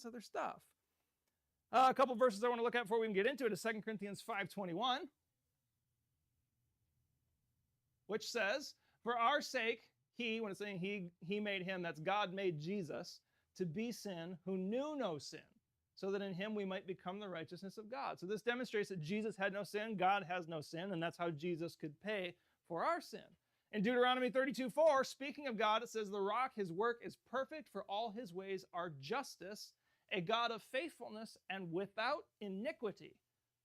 this other stuff. A couple verses I want to look at before we can get into it is 2 Corinthians 5:21, which says, for our sake, when it's saying he made him, that's God made Jesus, to be sin who knew no sin, so that in him we might become the righteousness of God. So this demonstrates that Jesus had no sin, God has no sin, and that's how Jesus could pay for our sin. In Deuteronomy 32:4, speaking of God, it says, the rock, his work is perfect, for all his ways are justice, a God of faithfulness and without iniquity.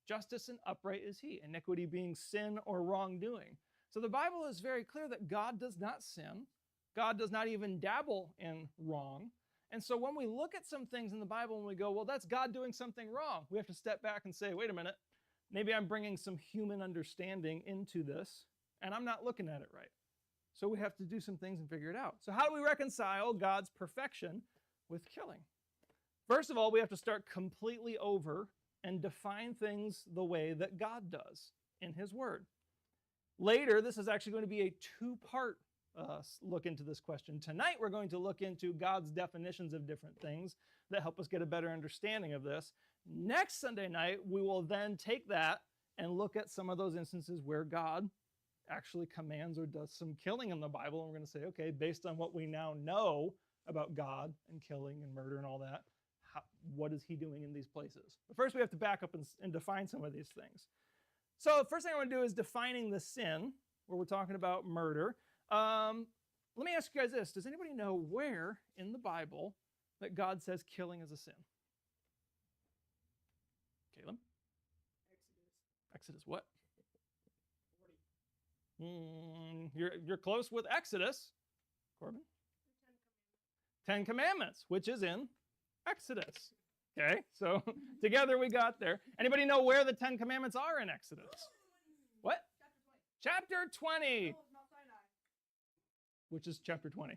Justice and upright is he, iniquity being sin or wrongdoing. So the Bible is very clear that God does not sin. God does not even dabble in wrong. And so when we look at some things in the Bible and we go, well, that's God doing something wrong, we have to step back and say, wait a minute, maybe I'm bringing some human understanding into this, and I'm not looking at it right. So we have to do some things and figure it out. So how do we reconcile God's perfection with killing? First of all, we have to start completely over and define things the way that God does in his word. Later, this is actually going to be a two-part look into this question. Tonight, we're going to look into God's definitions of different things that help us get a better understanding of this. Next Sunday night, we will then take that and look at some of those instances where God actually commands or does some killing in the Bible. And we're going to say, okay, based on what we now know about God and killing and murder and all that, what is he doing in these places? But first, we have to back up and define some of these things. So the first thing I want to do is defining the sin, where we're talking about murder. Let me ask you guys this. Does anybody know where in the Bible that God says killing is a sin? Caleb? Exodus what? 40. You're close with Exodus. Corbin? Ten Commandments, which is in Exodus. Okay, so together we got there. Anybody know where the 10 Commandments are in Exodus? What? Chapter 20. Which is chapter 20.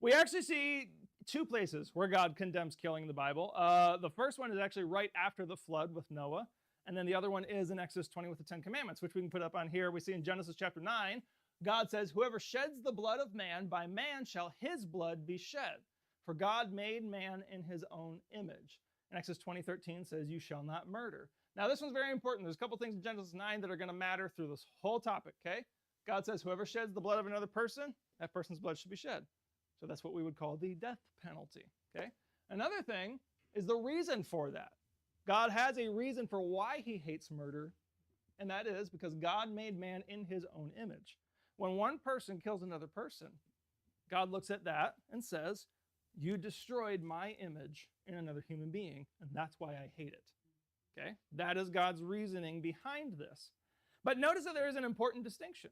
We actually see two places where God condemns killing in the Bible. The first one is actually right after the flood with Noah. And then the other one is in Exodus 20 with the 10 Commandments, which we can put up on here. We see in Genesis chapter 9, God says, whoever sheds the blood of man, by man shall his blood be shed. For God made man in his own image. And Exodus 20:13 says, you shall not murder. Now, this one's very important. There's a couple things in Genesis 9 that are going to matter through this whole topic, okay? God says, whoever sheds the blood of another person, that person's blood should be shed. So that's what we would call the death penalty, okay? Another thing is the reason for that. God has a reason for why he hates murder, and that is because God made man in his own image. When one person kills another person, God looks at that and says, you destroyed my image in another human being, and that's why I hate it. Okay? That is God's reasoning behind this. But notice that there is an important distinction.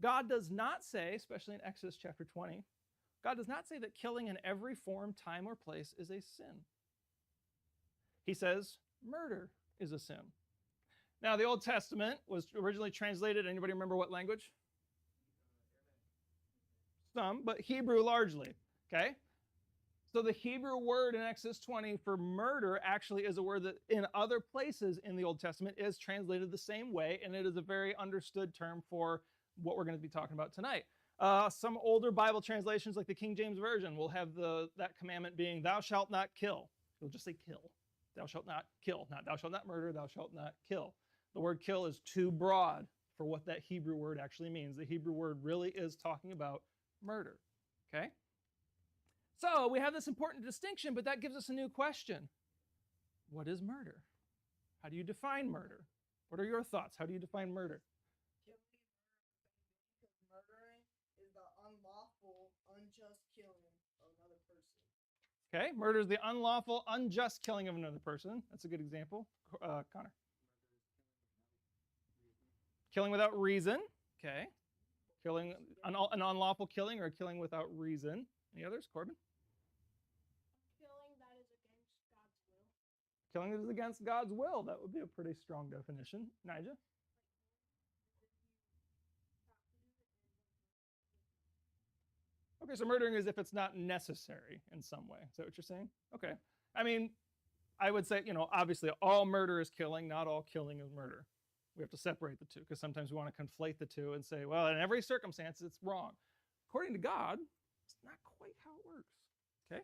God does not say, especially in Exodus chapter 20, God does not say that killing in every form, time, or place is a sin. He says murder is a sin. Now, the Old Testament was originally translated, anybody remember what language? Some, but Hebrew largely, okay? So the Hebrew word in Exodus 20 for murder actually is a word that in other places in the Old Testament is translated the same way, and it is a very understood term for what we're going to be talking about tonight. Some older Bible translations, like the King James Version, will have that commandment being, thou shalt not kill. It'll just say kill. Thou shalt not kill. Not thou shalt not murder, thou shalt not kill. The word kill is too broad for what that Hebrew word actually means. The Hebrew word really is talking about murder, okay? So we have this important distinction, but that gives us a new question. What is murder? How do you define murder? What are your thoughts? How do you define murder? Because murdering is the unlawful, unjust killing of another person. Okay, murder is the unlawful, unjust killing of another person. That's a good example. Connor. Killing without reason. Okay. Killing, an unlawful killing or a killing without reason. Any others? Corbin? Killing that is against God's will. That would be a pretty strong definition. Nigel? Okay, so murdering is if it's not necessary in some way. Is that what you're saying? Okay. I mean, I would say, obviously all murder is killing, not all killing is murder. We have to separate the two because sometimes we want to conflate the two and say, well, in every circumstance, it's wrong. According to God, it's not quite how it works. Okay?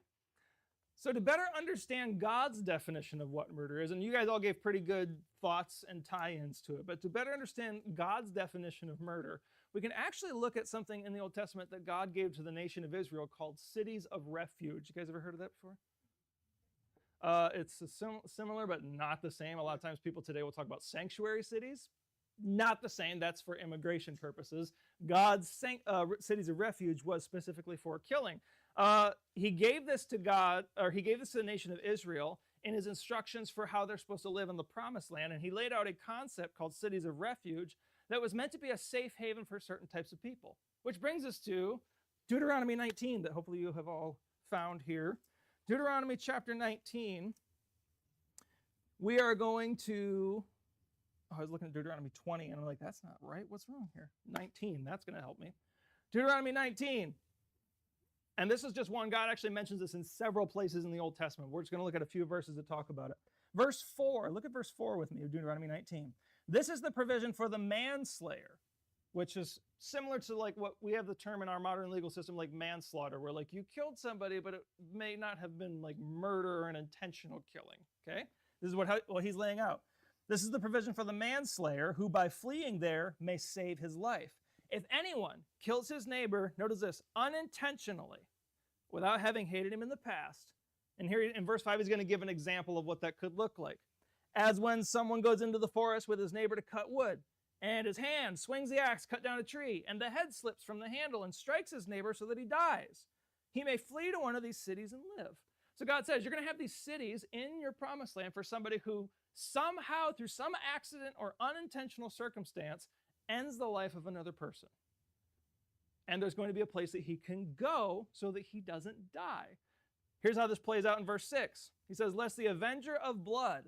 So to better understand God's definition of what murder is, and you guys all gave pretty good thoughts and tie-ins to it, but to better understand God's definition of murder, we can actually look at something in the Old Testament that God gave to the nation of Israel called cities of refuge. You guys ever heard of that before? It's similar, but not the same. A lot of times people today will talk about sanctuary cities. Not the same. That's for immigration purposes. God's cities of refuge was specifically for killing. He gave this to the nation of Israel in his instructions for how they're supposed to live in the promised land. And he laid out a concept called cities of refuge that was meant to be a safe haven for certain types of people. Which brings us to Deuteronomy 19 that hopefully you have all found here. Deuteronomy chapter 19. We are going to, I was looking at Deuteronomy 20 and I'm like, that's not right. What's wrong here? 19, that's going to help me. Deuteronomy 19. And this is just one. God actually mentions this in several places in the Old Testament. We're just going to look at a few verses to talk about it. Verse 4, look at verse 4 with me of Deuteronomy 19. This is the provision for the manslayer, which is similar to like what we have the term in our modern legal system like manslaughter, where like you killed somebody, but it may not have been like murder or an intentional killing, okay? This is what he's laying out. This is the provision for the manslayer who by fleeing there may save his life. If anyone kills his neighbor, notice this, unintentionally, without having hated him in the past, and here in verse 5 he's going to give an example of what that could look like. As when someone goes into the forest with his neighbor to cut wood, and his hand swings the axe, cut down a tree, and the head slips from the handle and strikes his neighbor so that he dies. He may flee to one of these cities and live. So God says you're going to have these cities in your promised land for somebody who somehow, through some accident or unintentional circumstance, ends the life of another person. And there's going to be a place that he can go so that he doesn't die. Here's how this plays out in verse 6. He says, lest the avenger of blood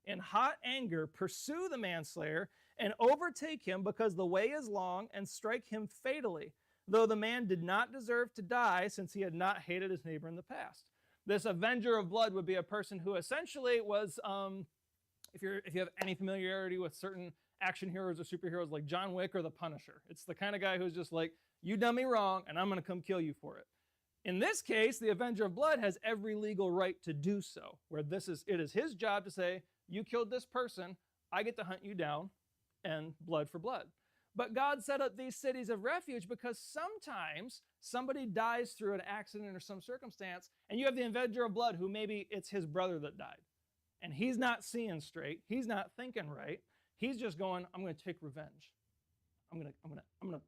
in hot anger pursue the manslayer and overtake him because the way is long and strike him fatally, though the man did not deserve to die since he had not hated his neighbor in the past. This avenger of blood would be a person who essentially was, if you have any familiarity with certain action heroes or superheroes like John Wick or the Punisher. It's the kind of guy who's just like, you done me wrong and I'm going to come kill you for it. In this case, the avenger of blood has every legal right to do so, where it is his job to say, you killed this person, I get to hunt you down, and blood for blood. But God set up these cities of refuge because sometimes somebody dies through an accident or some circumstance, and you have the avenger of blood who maybe it's his brother that died. And he's not seeing straight, he's not thinking right. He's just going, I'm going to take revenge. I'm going to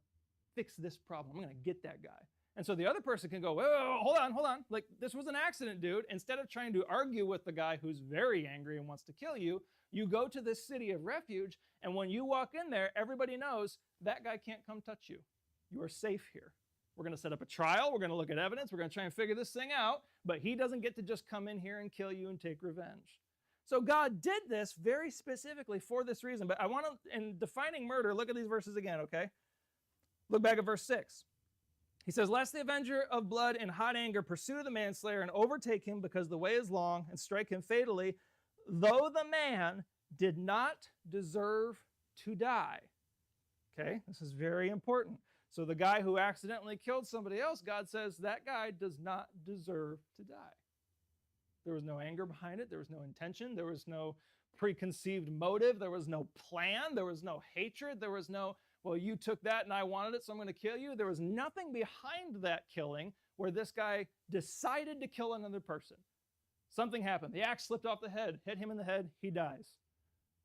fix this problem. I'm going to get that guy. And so the other person can go, whoa, hold on. Like, this was an accident, dude. Instead of trying to argue with the guy who's very angry and wants to kill you, you go to this city of refuge, and when you walk in there, everybody knows that guy can't come touch you. You are safe here. We're going to set up a trial. We're going to look at evidence. We're going to try and figure this thing out, but he doesn't get to just come in here and kill you and take revenge. So God did this very specifically for this reason. But I want to, in defining murder, look at these verses again, okay? Look back at verse 6. He says, lest the avenger of blood in hot anger pursue the manslayer and overtake him because the way is long and strike him fatally, though the man did not deserve to die. Okay, this is very important. So the guy who accidentally killed somebody else, God says that guy does not deserve to die. There was no anger behind it. There was no intention. There was no preconceived motive. There was no plan. There was no hatred. There was no, well, you took that and I wanted it, so I'm going to kill you. There was nothing behind that killing where this guy decided to kill another person. Something happened. The axe slipped off the head, hit him in the head, he dies.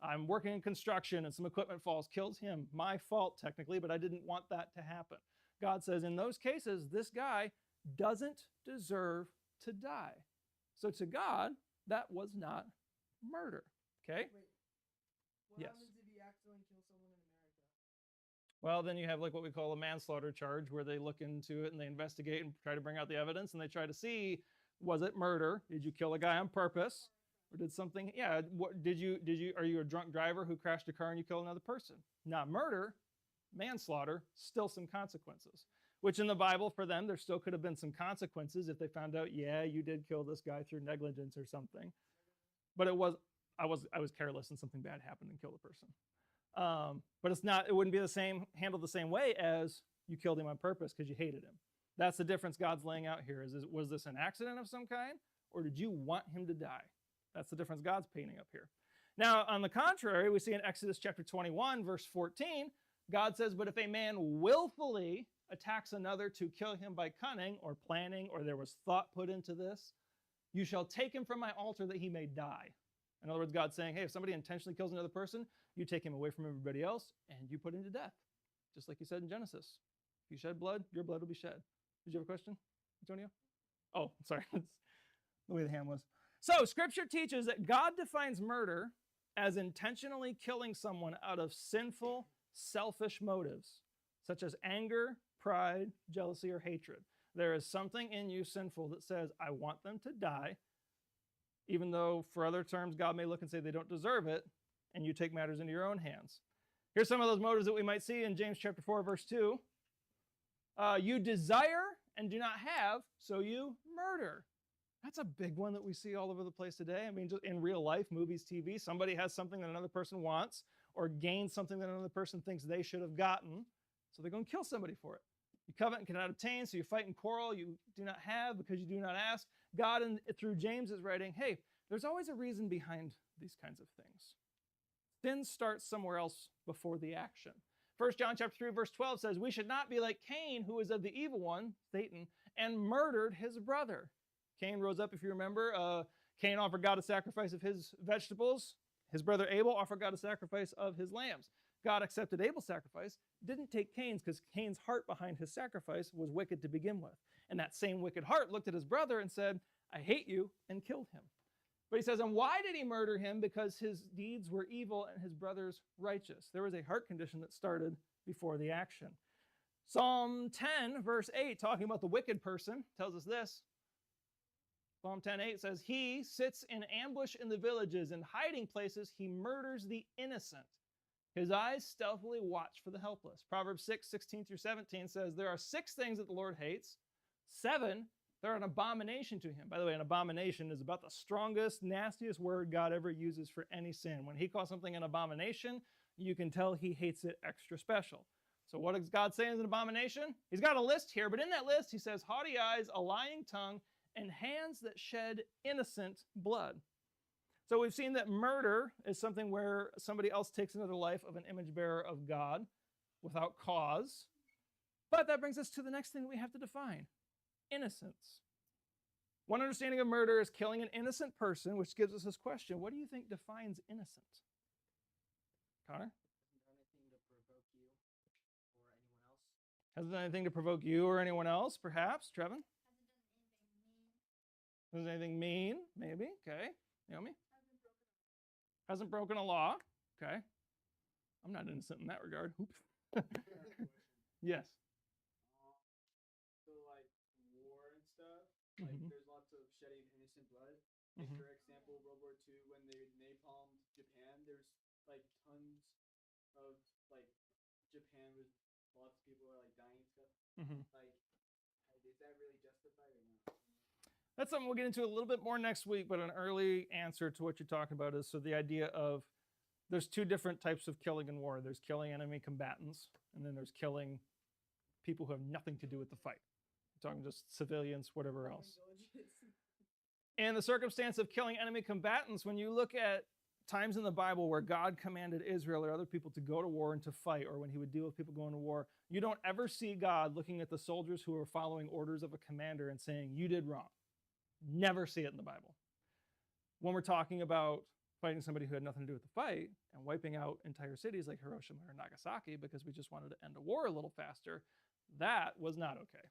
I'm working in construction and some equipment falls, kills him. My fault, technically, but I didn't want that to happen. God says in those cases, this guy doesn't deserve to die. So to God, that was not murder. Okay? Wait. What Yes. happens if you accidentally kill someone in America? Well, then you have like what we call a manslaughter charge where they look into it and they investigate and try to bring out the evidence and they try to see, was it murder? Did you kill a guy on purpose? Or did something, yeah, what are you a drunk driver who crashed a car and you killed another person? Not murder, manslaughter, still some consequences. Which in the Bible for them, there still could have been some consequences if they found out, yeah, you did kill this guy through negligence or something. But I was careless and something bad happened and killed a person. But it wouldn't be handled the same way as you killed him on purpose because you hated him. That's the difference God's laying out here. Was this an accident of some kind? or did you want him to die? That's the difference God's painting up here. Now, on the contrary, we see in Exodus chapter 21, verse 14, God says, but if a man willfully attacks another to kill him by cunning or planning, or there was thought put into this, you shall take him from my altar that he may die. In other words, God's saying, hey, if somebody intentionally kills another person, you take him away from everybody else and you put him to death. Just like you said in Genesis. If you shed blood, your blood will be shed. Did you have a question, Antonio? Oh, sorry. That's the way the hand was. So, Scripture teaches that God defines murder as intentionally killing someone out of sinful, selfish motives, such as anger, pride, jealousy, or hatred. There is something in you sinful that says, I want them to die, even though for other terms, God may look and say they don't deserve it, and you take matters into your own hands. Here's some of those motives that we might see in James chapter 4, verse 2. You desire and do not have, so you murder. That's a big one that we see all over the place today. I mean, just in real life, movies, TV, somebody has something that another person wants or gains something that another person thinks they should have gotten, so they're going to kill somebody for it. You covet and cannot obtain, so you fight and quarrel. You do not have because you do not ask. God, through James, is writing, hey, there's always a reason behind these kinds of things. Sin starts somewhere else before the action. 1 John chapter 3, verse 12 says, we should not be like Cain, who is of the evil one, Satan, and murdered his brother. Cain rose up, if you remember. Cain offered God a sacrifice of his vegetables. His brother Abel offered God a sacrifice of his lambs. God accepted Abel's sacrifice, didn't take Cain's, because Cain's heart behind his sacrifice was wicked to begin with. And that same wicked heart looked at his brother and said, I hate you, and killed him. But he says, and why did he murder him? Because his deeds were evil and his brother's righteous. There was a heart condition that started before the action. Psalm 10, verse 8, talking about the wicked person, tells us this. Psalm 10:8 says, he sits in ambush in the villages, in hiding places he murders the innocent. His eyes stealthily watch for the helpless. Proverbs 6:16 through 17 says, there are 6 things that the Lord hates. 7, they're an abomination to him. By the way, an abomination is about the strongest, nastiest word God ever uses for any sin. When he calls something an abomination, you can tell he hates it extra special. So what does God say is an abomination? He's got a list here, but in that list he says, haughty eyes, a lying tongue, and hands that shed innocent blood. So we've seen that murder is something where somebody else takes another life of an image bearer of God without cause. But that brings us to the next thing that we have to define, innocence. One understanding of murder is killing an innocent person, which gives us this question, what do you think defines innocent? Connor? Hasn't done anything to provoke you or anyone else, perhaps? Trevin? Hasn't done anything mean? Maybe. Okay. Naomi? Hasn't broken a law. Okay. I'm not innocent in that regard. Oops. Yes. So like war and stuff, like there's lots of shedding innocent blood. Like for example, World War II, when they napalmed Japan, there's like tons of like Japan was lots of people are like dying and stuff. Like, is that really justified or not? That's something we'll get into a little bit more next week, but an early answer to what you're talking about is, so the idea of there's 2 different types of killing in war. There's killing enemy combatants, and then there's killing people who have nothing to do with the fight. We're talking just civilians, whatever else. In the circumstance of killing enemy combatants, when you look at times in the Bible where God commanded Israel or other people to go to war and to fight, or when he would deal with people going to war, you don't ever see God looking at the soldiers who are following orders of a commander and saying, you did wrong. Never see it in the Bible. When we're talking about fighting somebody who had nothing to do with the fight and wiping out entire cities like Hiroshima or Nagasaki because we just wanted to end a war a little faster, that was not okay.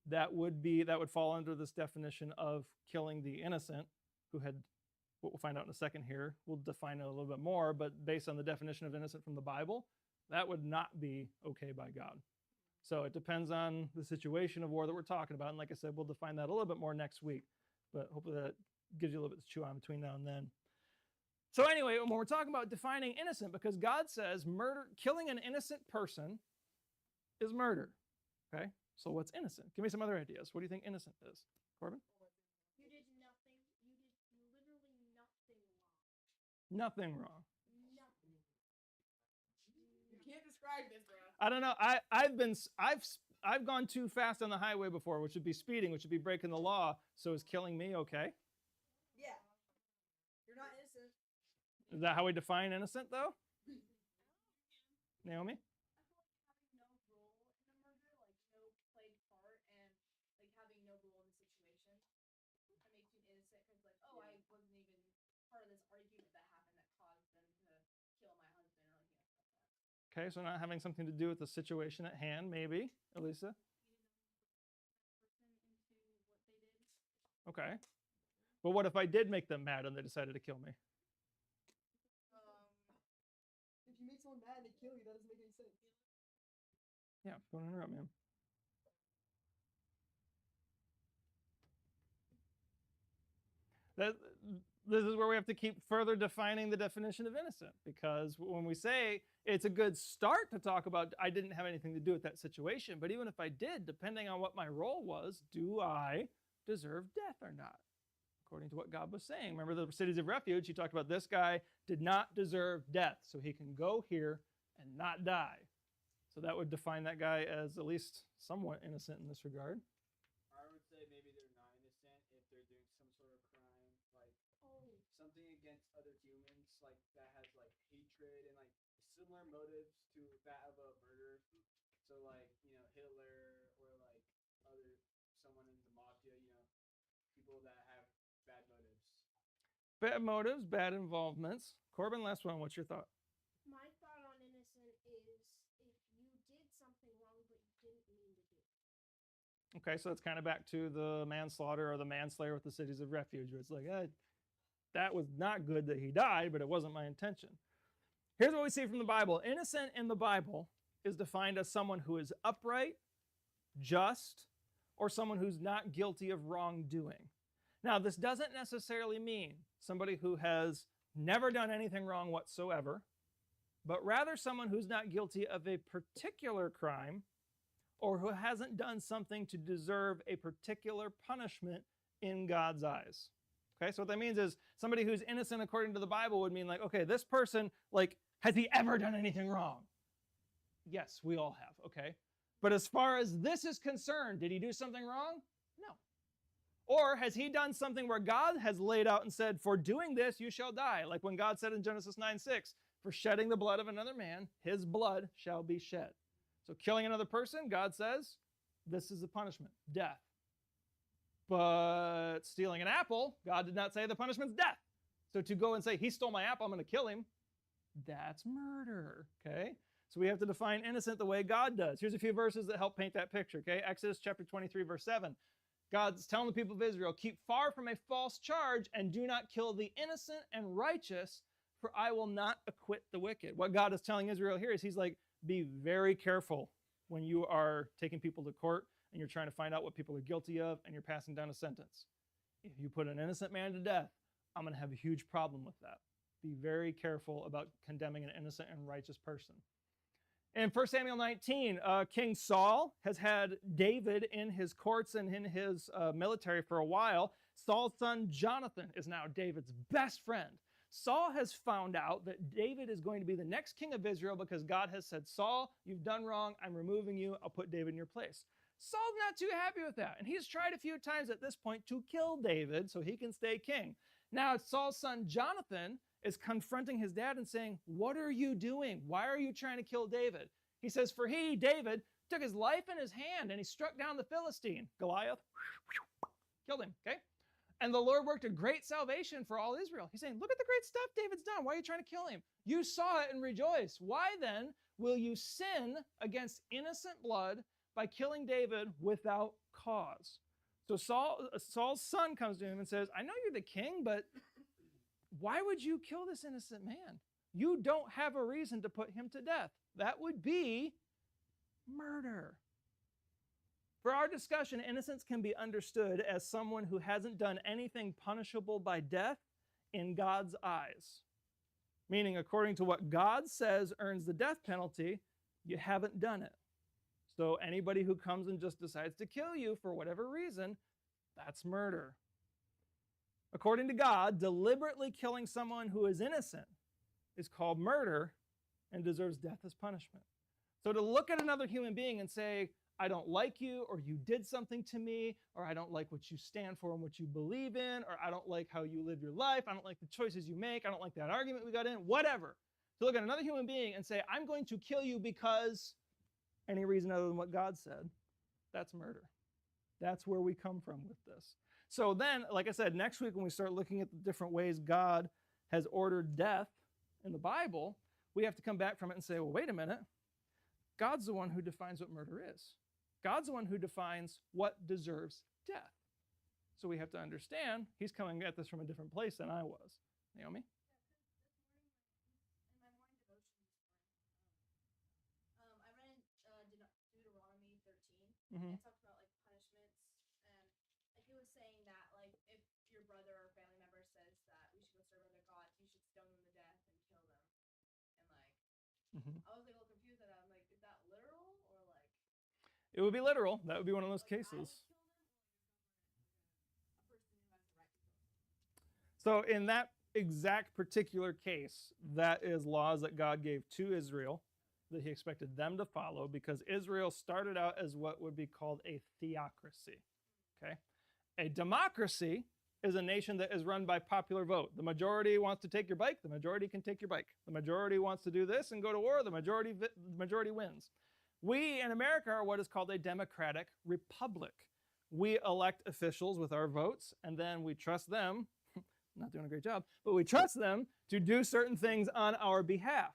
That would fall under this definition of killing the innocent, who had, what we'll find out in a second here, we'll define it a little bit more, but based on the definition of innocent from the Bible, that would not be okay by God. So it depends on the situation of war that we're talking about. And like I said, we'll define that a little bit more next week. But hopefully that gives you a little bit to chew on between now and then. So anyway, when we're talking about defining innocent, because God says killing an innocent person is murder. Okay? So what's innocent? Give me some other ideas. What do you think innocent is? Corbin? You did nothing. You did literally nothing wrong. Nothing wrong. Nothing. You can't describe this, bro. I don't know. I've gone too fast on the highway before, which would be speeding, which would be breaking the law. So is killing me okay? Is that how we define innocent, though? Naomi? I feel like having no role in a murder, like no played part, and like having no role in the situation, that makes you innocent because like, oh, I wasn't even part of this argument that happened that caused them to kill my husband or anything like that. Okay, so not having something to do with the situation at hand, maybe. Elisa? Okay. But what if I did make them mad and they decided to kill me? If you make someone mad and they kill you, that doesn't make any sense. Yeah, don't interrupt me. This is where we have to keep further defining the definition of innocent, because when we say it's a good start to talk about I didn't have anything to do with that situation, but even if I did, depending on what my role was, do I deserve death or not? According to what God was saying. Remember the cities of refuge, he talked about this guy did not deserve death, so he can go here and not die. So that would define that guy as at least somewhat innocent in this regard. I would say maybe they're not innocent if they're doing some sort of crime, like something against other humans, like that has like hatred and like similar motives to that of a murder. So like, Hitler or like someone in the mafia, people that have bad motives. Bad motives, bad involvements. Corbin, last one. What's your thought? My thought on innocent is if you did something wrong but you didn't mean to do it. Okay, so that's kind of back to the manslaughter or the manslayer with the cities of refuge, where it's like, that was not good that he died, but it wasn't my intention. Here's what we see from the Bible. Innocent in the Bible is defined as someone who is upright, just, or someone who's not guilty of wrongdoing. Now, this doesn't necessarily mean somebody who has never done anything wrong whatsoever, but rather someone who's not guilty of a particular crime or who hasn't done something to deserve a particular punishment in God's eyes. Okay, so what that means is somebody who's innocent according to the Bible would mean like, okay, this person, like, has he ever done anything wrong? Yes, we all have, okay? But as far as this is concerned, did he do something wrong? No. Or has he done something where God has laid out and said, for doing this, you shall die? Like when God said in Genesis 9:6, for shedding the blood of another man, his blood shall be shed. So killing another person, God says, this is the punishment, death. But stealing an apple, God did not say the punishment's death. So to go and say, he stole my apple, I'm going to kill him, that's murder, okay? So we have to define innocent the way God does. Here's a few verses that help paint that picture, okay? Exodus chapter 23, verse 7. God's telling the people of Israel, keep far from a false charge and do not kill the innocent and righteous, for I will not acquit the wicked. What God is telling Israel here is he's like, be very careful when you are taking people to court and you're trying to find out what people are guilty of and you're passing down a sentence. If you put an innocent man to death, I'm going to have a huge problem with that. Be very careful about condemning an innocent and righteous person. In 1 Samuel 19, King Saul has had David in his courts and in his military for a while. Saul's son Jonathan is now David's best friend. Saul has found out that David is going to be the next king of Israel because God has said, Saul, you've done wrong. I'm removing you. I'll put David in your place. Saul's not too happy with that. And he's tried a few times at this point to kill David so he can stay king. Now Saul's son Jonathan is confronting his dad and saying, what are you doing? Why are you trying to kill David? He says, for he, David, took his life in his hand and he struck down the Philistine, Goliath, killed him, okay? And the Lord worked a great salvation for all Israel. He's saying, look at the great stuff David's done. Why are you trying to kill him? You saw it and rejoiced. Why then will you sin against innocent blood by killing David without cause? So Saul's son comes to him and says, I know you're the king, but why would you kill this innocent man? You don't have a reason to put him to death. That would be murder. For our discussion, innocence can be understood as someone who hasn't done anything punishable by death in God's eyes. Meaning, according to what God says earns the death penalty, you haven't done it. So anybody who comes and just decides to kill you for whatever reason, that's murder. According to God, deliberately killing someone who is innocent is called murder and deserves death as punishment. So to look at another human being and say, I don't like you, or you did something to me, or I don't like what you stand for and what you believe in, or I don't like how you live your life, I don't like the choices you make, I don't like that argument we got in, whatever. To look at another human being and say, I'm going to kill you because any reason other than what God said, that's murder. That's where we come from with this. So then, like I said, next week when we start looking at the different ways God has ordered death in the Bible, we have to come back from it and say, well, wait a minute. God's the one who defines what murder is. God's the one who defines what deserves death. So we have to understand he's coming at this from a different place than I was. Naomi? In my morning devotion this morning, I read Deuteronomy 13, and it talked about like punishments, and like it was saying that like if your brother or family member says that we should go serve other gods, you should stone them to death and kill them. And like I was like a little confused at that. I'm like, is that literal or like? It would be literal. That would be one of those Like, I would cases. kill them, or a person who has the right to kill them. So in that exact particular case, that is laws that God gave to Israel that he expected them to follow, because Israel started out as what would be called a theocracy. Okay? A democracy is a nation that is run by popular vote. The majority wants to take your bike, the majority can take your bike. The majority wants to do this and go to war, the majority wins. We in America are what is called a democratic republic. We elect officials with our votes, and then we trust them, not doing a great job, but we trust them to do certain things on our behalf.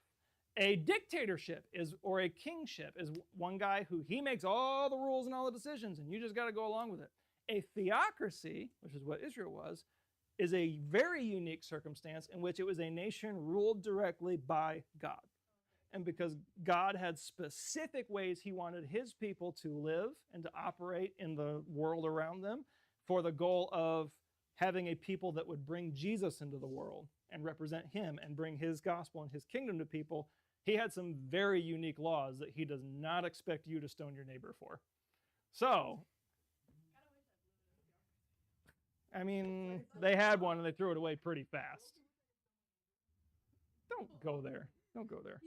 A dictatorship or a kingship is one guy who he makes all the rules and all the decisions, and you just got to go along with it. A theocracy, which is what Israel was, is a very unique circumstance in which it was a nation ruled directly by God. And because God had specific ways he wanted his people to live and to operate in the world around them for the goal of having a people that would bring Jesus into the world and represent him and bring his gospel and his kingdom to people, he had some very unique laws that he does not expect you to stone your neighbor for. So, I mean, they had one and they threw it away pretty fast. Don't go there. Don't go there.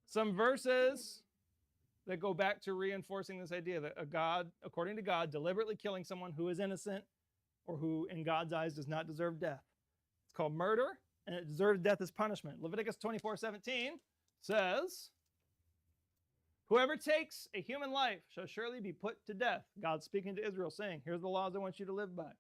Some verses that go back to reinforcing this idea that a God, according to God, deliberately killing someone who is innocent or who in God's eyes does not deserve death. It's called murder, and it deserves death as punishment. Leviticus 24:17 says, whoever takes a human life shall surely be put to death. God speaking to Israel saying, here's the laws I want you to live by.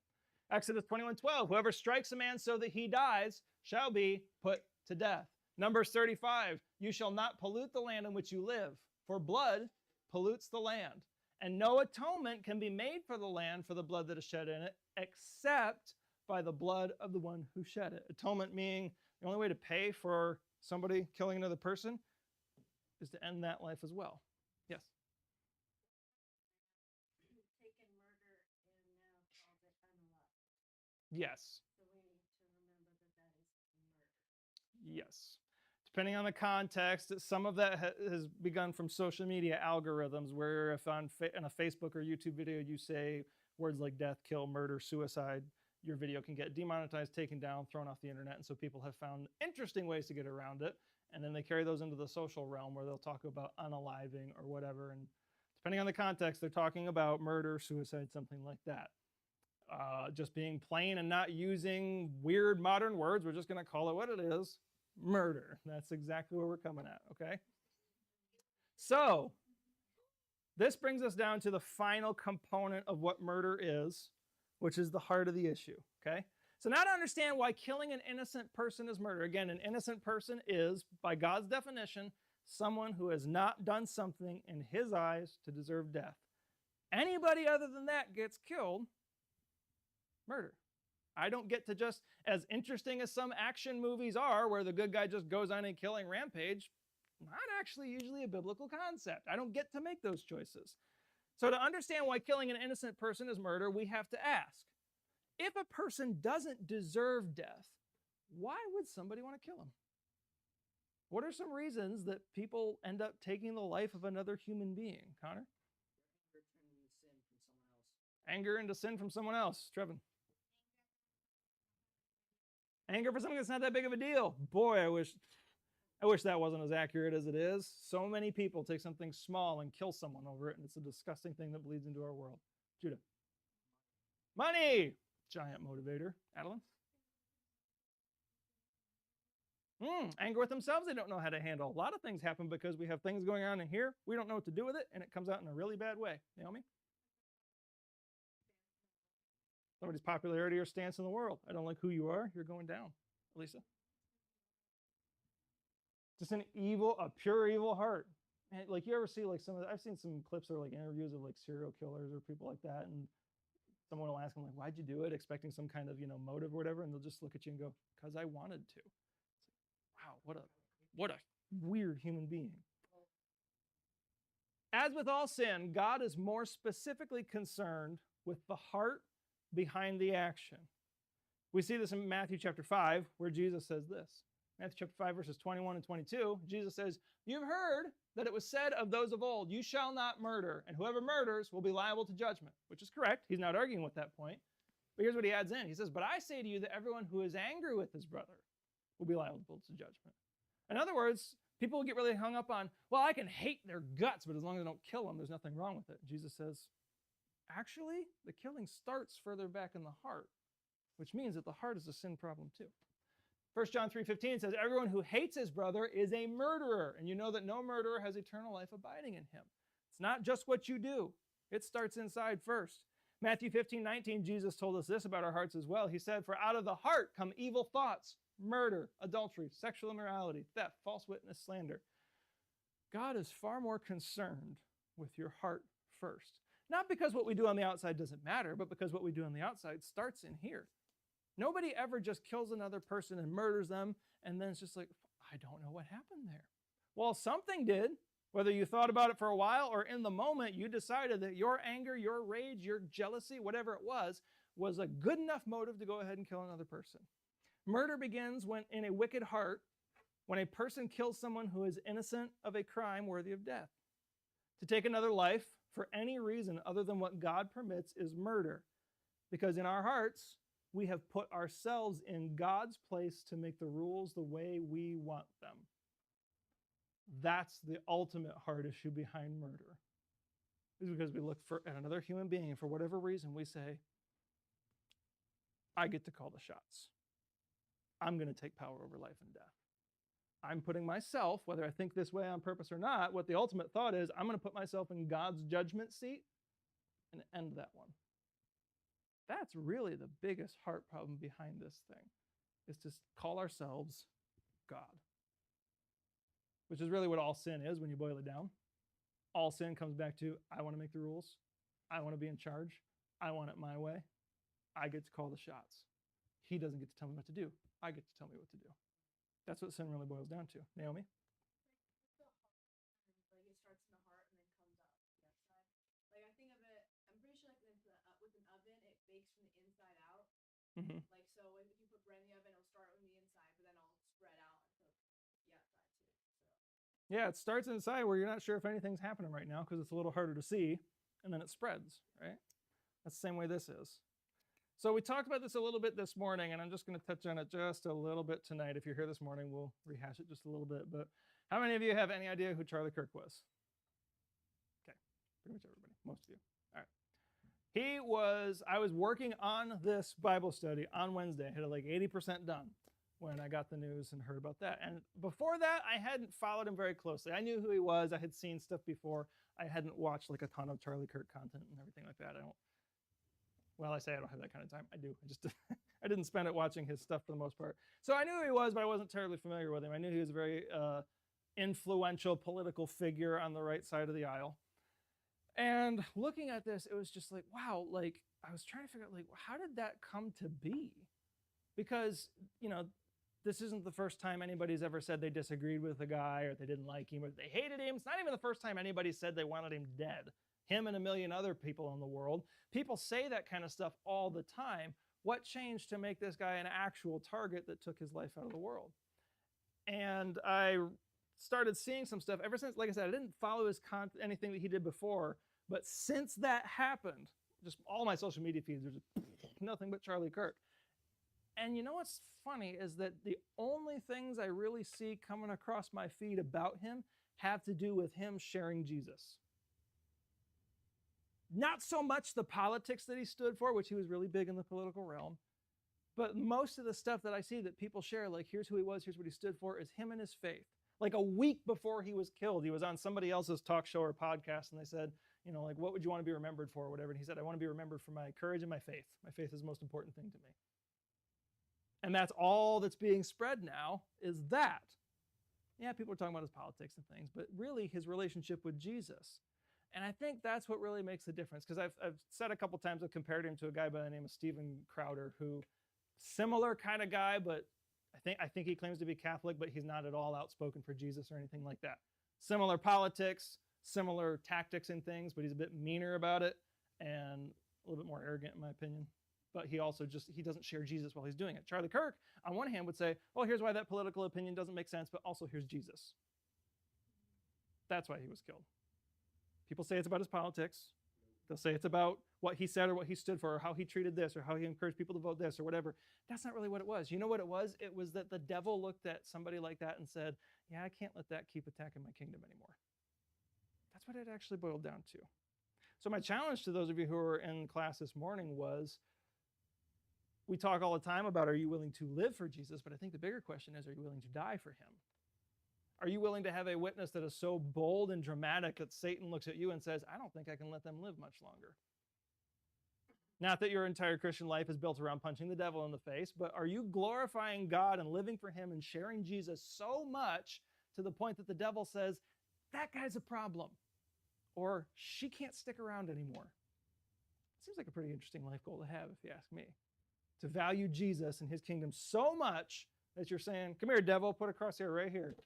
Exodus 21:12, whoever strikes a man so that he dies shall be put to death. Numbers 35, you shall not pollute the land in which you live, for blood pollutes the land. And no atonement can be made for the land for the blood that is shed in it, except by the blood of the one who shed it. Atonement meaning the only way to pay for somebody killing another person is to end that life as well. Yes? Taken murder and now called it unalive. Yes. So we need to remember that that is murder. Yes. Depending on the context, some of that has begun from social media algorithms, where if on in a Facebook or YouTube video you say words like death, kill, murder, suicide, your video can get demonetized, taken down, thrown off the internet. And so people have found interesting ways to get around it. And then they carry those into the social realm where they'll talk about unaliving or whatever. And depending on the context, they're talking about murder, suicide, something like that. Just being plain and not using weird modern words, we're just going to call it what it is. Murder. That's exactly where we're coming at, okay? So, this brings us down to the final component of what murder is, which is the heart of the issue, okay? So now to understand why killing an innocent person is murder. Again, an innocent person is, by God's definition, someone who has not done something in his eyes to deserve death. Anybody other than that gets killed, murder. I don't get to just, as interesting as some action movies are, where the good guy just goes on a killing rampage, not actually usually a biblical concept. I don't get to make those choices. So to understand why killing an innocent person is murder, we have to ask, if a person doesn't deserve death, why would somebody want to kill him? What are some reasons that people end up taking the life of another human being? Connor? Anger into sin from someone else. Trevin? Anger for something that's not that big of a deal. Boy, I wish I wish that wasn't as accurate as it is. So many people take something small and kill someone over it, and it's a disgusting thing that bleeds into our world. Judah. Money! Giant motivator. Adeline? Anger with themselves, they don't know how to handle. A lot of things happen because we have things going on in here. We don't know what to do with it, and it comes out in a really bad way. Naomi? Somebody's popularity or stance in the world. I don't like who you are. You're going down. Lisa? Just an evil, a pure evil heart. And like you ever see like I've seen some clips or like interviews of like serial killers or people like that, and someone will ask them like, why'd you do it? Expecting some kind of, motive or whatever, and they'll just look at you and go, because I wanted to. Wow, what a weird human being. As with all sin, God is more specifically concerned with the heart behind the action. We see this in Matthew chapter 5, where Jesus says this. Matthew chapter 5, verses 21 and 22, Jesus says, "You've heard that it was said of those of old, 'You shall not murder, and whoever murders will be liable to judgment,'" which is correct. He's not arguing with that point. But here's what he adds in. He says, "But I say to you that everyone who is angry with his brother will be liable to judgment." In other words, people get really hung up on, well, I can hate their guts, but as long as I don't kill them, there's nothing wrong with it. Jesus says, actually, the killing starts further back in the heart, which means that the heart is a sin problem too. 1 John 3:15 says, "Everyone who hates his brother is a murderer, and you know that no murderer has eternal life abiding in him." It's not just what you do. It starts inside first. Matthew 15:19, Jesus told us this about our hearts as well. He said, "For out of the heart come evil thoughts, murder, adultery, sexual immorality, theft, false witness, slander." God is far more concerned with your heart first. Not because what we do on the outside doesn't matter, but because what we do on the outside starts in here. Nobody ever just kills another person and murders them, and then it's just like, I don't know what happened there. Well, something did. Whether you thought about it for a while or in the moment, you decided that your anger, your rage, your jealousy, whatever it was a good enough motive to go ahead and kill another person. Murder begins when, in a wicked heart, when a person kills someone who is innocent of a crime worthy of death. To take another life for any reason other than what God permits is murder, because in our hearts, we have put ourselves in God's place to make the rules the way we want them. That's the ultimate heart issue behind murder. It's because we look at another human being, and for whatever reason, we say, I get to call the shots. I'm going to take power over life and death. I'm putting myself, whether I think this way on purpose or not, what the ultimate thought is, I'm going to put myself in God's judgment seat and end that one. That's really the biggest heart problem behind this thing, is to call ourselves God. Which is really what all sin is when you boil it down. All sin comes back to, I want to make the rules. I want to be in charge. I want it my way. I get to call the shots. He doesn't get to tell me what to do. I get to tell me what to do. That's what sin really boils down to. Naomi? Like it starts in the heart and then comes out the outside. Like I think of it, I'm pretty sure like with an oven, it bakes from the inside out. Mm-hmm. Like so if you put bread in the oven, it'll start on the inside, but then it'll spread out to the outside too. So Yeah, it starts inside where you're not sure if anything's happening right now because it's a little harder to see, and then it spreads, right? That's the same way this is. So we talked about this a little bit this morning, and I'm just going to touch on it just a little bit tonight. If you're here this morning, we'll rehash it just a little bit. But how many of you have any idea who Charlie Kirk was? Okay, pretty much everybody, most of you. All right. I was working on this Bible study on Wednesday. I had it like 80% done when I got the news and heard about that. And before that, I hadn't followed him very closely. I knew who he was. I had seen stuff before. I hadn't watched like a ton of Charlie Kirk content and everything like that. I say I don't have that kind of time. I do. I didn't spend it watching his stuff for the most part. So I knew who he was, but I wasn't terribly familiar with him. I knew he was a very influential political figure on the right side of the aisle. And looking at this, it was just like, wow, like I was trying to figure out like, how did that come to be? Because, this isn't the first time anybody's ever said they disagreed with a guy or they didn't like him or they hated him. It's not even the first time anybody said they wanted him dead. Him and a million other people in the world. People say that kind of stuff all the time. What changed to make this guy an actual target that took his life out of the world? And I started seeing some stuff ever since. Like I said, I didn't follow anything that he did before, but since that happened, just all my social media feeds are just nothing but Charlie Kirk. And you know what's funny is that the only things I really see coming across my feed about him have to do with him sharing Jesus. Not so much the politics that he stood for, which he was really big in the political realm, but most of the stuff that I see that people share, like here's who he was, here's what he stood for, is him and his faith. Like a week before he was killed, he was on somebody else's talk show or podcast, and they said, like, what would you want to be remembered for, or whatever? And he said, I want to be remembered for my courage and my faith. My faith is the most important thing to me. And that's all that's being spread now, is that. Yeah, people are talking about his politics and things, but really his relationship with Jesus. And I think that's what really makes the difference, because I've said a couple times, I've compared him to a guy by the name of Steven Crowder, who, similar kind of guy, but I think he claims to be Catholic, but he's not at all outspoken for Jesus or anything like that. Similar politics, similar tactics and things, but he's a bit meaner about it and a little bit more arrogant in my opinion. But he also he doesn't share Jesus while he's doing it. Charlie Kirk, on one hand, would say, oh, here's why that political opinion doesn't make sense, but also here's Jesus. That's why he was killed. People say it's about his politics. They'll say it's about what he said or what he stood for or how he treated this or how he encouraged people to vote this or whatever. That's not really what it was. You know what it was? It was that the devil looked at somebody like that and said, yeah, I can't let that keep attacking my kingdom anymore. That's what it actually boiled down to. So my challenge to those of you who were in class this morning was, we talk all the time about, are you willing to live for Jesus? But I think the bigger question is, are you willing to die for him? Are you willing to have a witness that is so bold and dramatic that Satan looks at you and says, I don't think I can let them live much longer? Not that your entire Christian life is built around punching the devil in the face, but are you glorifying God and living for him and sharing Jesus so much to the point that the devil says, that guy's a problem, or she can't stick around anymore? Seems like a pretty interesting life goal to have, if you ask me. To value Jesus and his kingdom so much that you're saying, come here, devil, put a crosshair right here.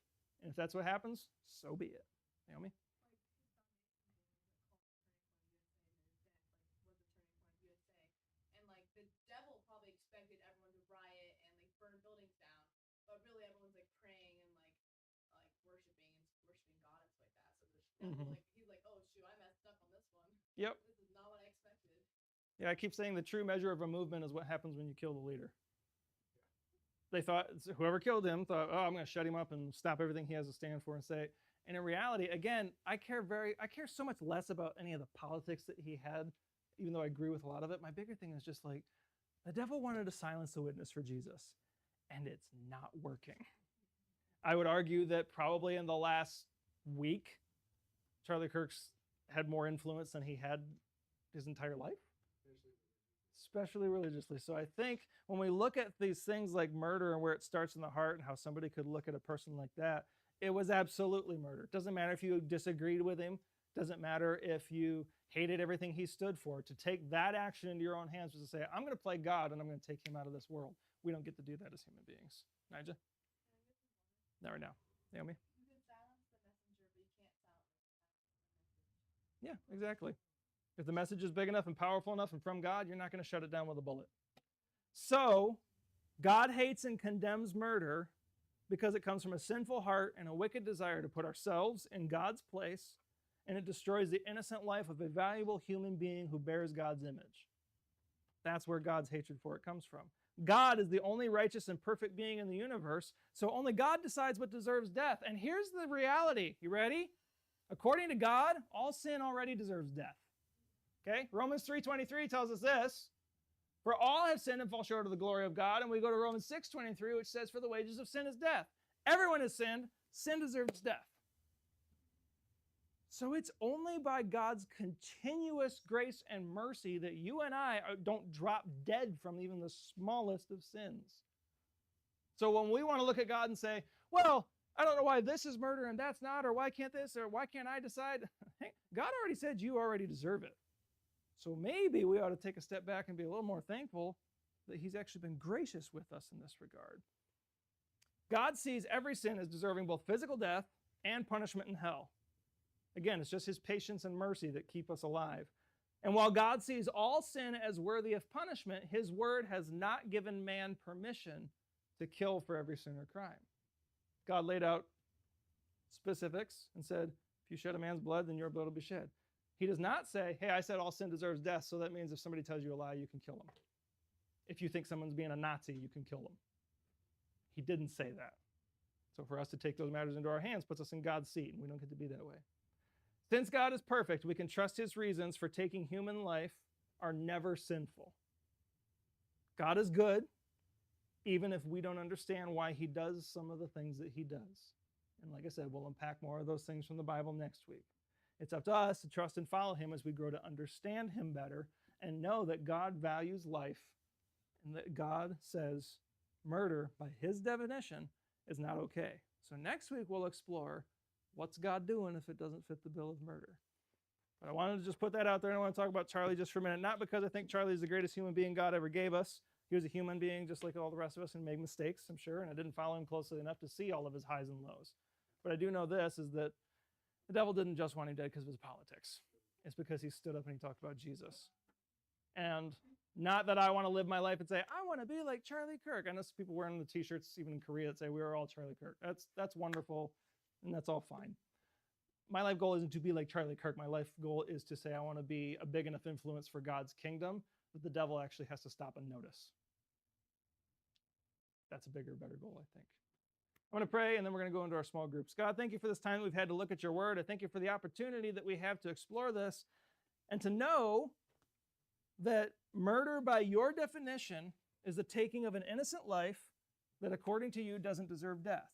And if that's what happens, so be it. Naomi? The devil probably expected everyone to riot and burn buildings down, but really everyone's praying and worshiping God and stuff like that. So the devil he's like, oh shoot, I messed up on this one. Yep. This is not what I expected. Yeah, I keep saying the true measure of a movement is what happens when you kill the leader. They thought, whoever killed him thought, oh, I'm going to shut him up and stop everything he has to stand for and say. And in reality, again, I care so much less about any of the politics that he had, even though I agree with a lot of it. My bigger thing is just the devil wanted to silence the witness for Jesus, and it's not working. I would argue that probably in the last week, Charlie Kirk's had more influence than he had his entire life. Especially religiously. So I think when we look at these things like murder and where it starts in the heart and how somebody could look at a person like that, it was absolutely murder. It doesn't matter if you disagreed with him. Doesn't matter if you hated everything he stood for. To take that action into your own hands was to say, I'm going to play God and I'm going to take him out of this world. We don't get to do that as human beings. Nigel? Not right now. Naomi? You can silence the messenger, but you can't silence the message. Yeah, exactly. If the message is big enough and powerful enough and from God, you're not going to shut it down with a bullet. So, God hates and condemns murder because it comes from a sinful heart and a wicked desire to put ourselves in God's place, and it destroys the innocent life of a valuable human being who bears God's image. That's where God's hatred for it comes from. God is the only righteous and perfect being in the universe, so only God decides what deserves death. And here's the reality. You ready? According to God, all sin already deserves death. Okay? Romans 3:23 tells us this. For all have sinned and fall short of the glory of God. And we go to Romans 6:23, which says, for the wages of sin is death. Everyone has sinned. Sin deserves death. So it's only by God's continuous grace and mercy that you and I don't drop dead from even the smallest of sins. So when we want to look at God and say, well, I don't know why this is murder and that's not, or why can't this, or why can't I decide? Hey, God already said you already deserve it. So maybe we ought to take a step back and be a little more thankful that he's actually been gracious with us in this regard. God sees every sin as deserving both physical death and punishment in hell. Again, it's just his patience and mercy that keep us alive. And while God sees all sin as worthy of punishment, his word has not given man permission to kill for every sin or crime. God laid out specifics and said, if you shed a man's blood, then your blood will be shed. He does not say, hey, I said all sin deserves death, so that means if somebody tells you a lie, you can kill them. if you think someone's being a Nazi, you can kill them. He didn't say that. So for us to take those matters into our hands puts us in God's seat, and we don't get to be that way. Since God is perfect, we can trust his reasons for taking human life are never sinful. God is good, even if we don't understand why he does some of the things that he does. And like I said, we'll unpack more of those things from the Bible next week. It's up to us to trust and follow him as we grow to understand him better and know that God values life and that God says murder, by his definition, is not okay. So next week we'll explore what's God doing if it doesn't fit the bill of murder. But I wanted to just put that out there, and I want to talk about Charlie just for a minute, not because I think Charlie is the greatest human being God ever gave us. He was a human being just like all the rest of us and made mistakes, I'm sure, and I didn't follow him closely enough to see all of his highs and lows. But I do know this, is that the devil didn't just want him dead because of his politics. It's because he stood up and he talked about Jesus. And not that I want to live my life and say, I want to be like Charlie Kirk. I know some people wearing the t-shirts, even in Korea, that say we are all Charlie Kirk. That's wonderful, and that's all fine. My life goal isn't to be like Charlie Kirk. My life goal is to say I want to be a big enough influence for God's kingdom that the devil actually has to stop and notice. That's a bigger, better goal, I think. I'm going to pray, and then we're going to go into our small groups. God, thank you for this time that we've had to look at your word. I thank you for the opportunity that we have to explore this and to know that murder, by your definition, is the taking of an innocent life that, according to you, doesn't deserve death.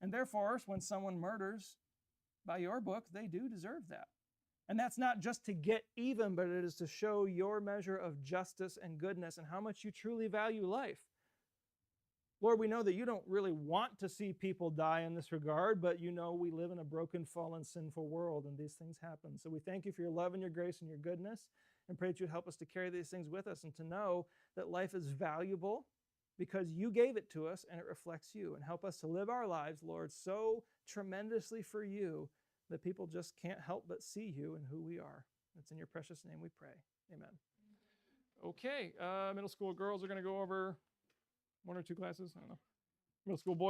And therefore, when someone murders, by your book, they do deserve that. And that's not just to get even, but it is to show your measure of justice and goodness and how much you truly value life. Lord, we know that you don't really want to see people die in this regard, but you know we live in a broken, fallen, sinful world, and these things happen. So we thank you for your love and your grace and your goodness, and pray that you'd help us to carry these things with us and to know that life is valuable because you gave it to us and it reflects you. And help us to live our lives, Lord, so tremendously for you that people just can't help but see you and who we are. It's in your precious name we pray. Amen. Okay, middle school girls are going to go over one or two classes. I don't know. Middle school boys.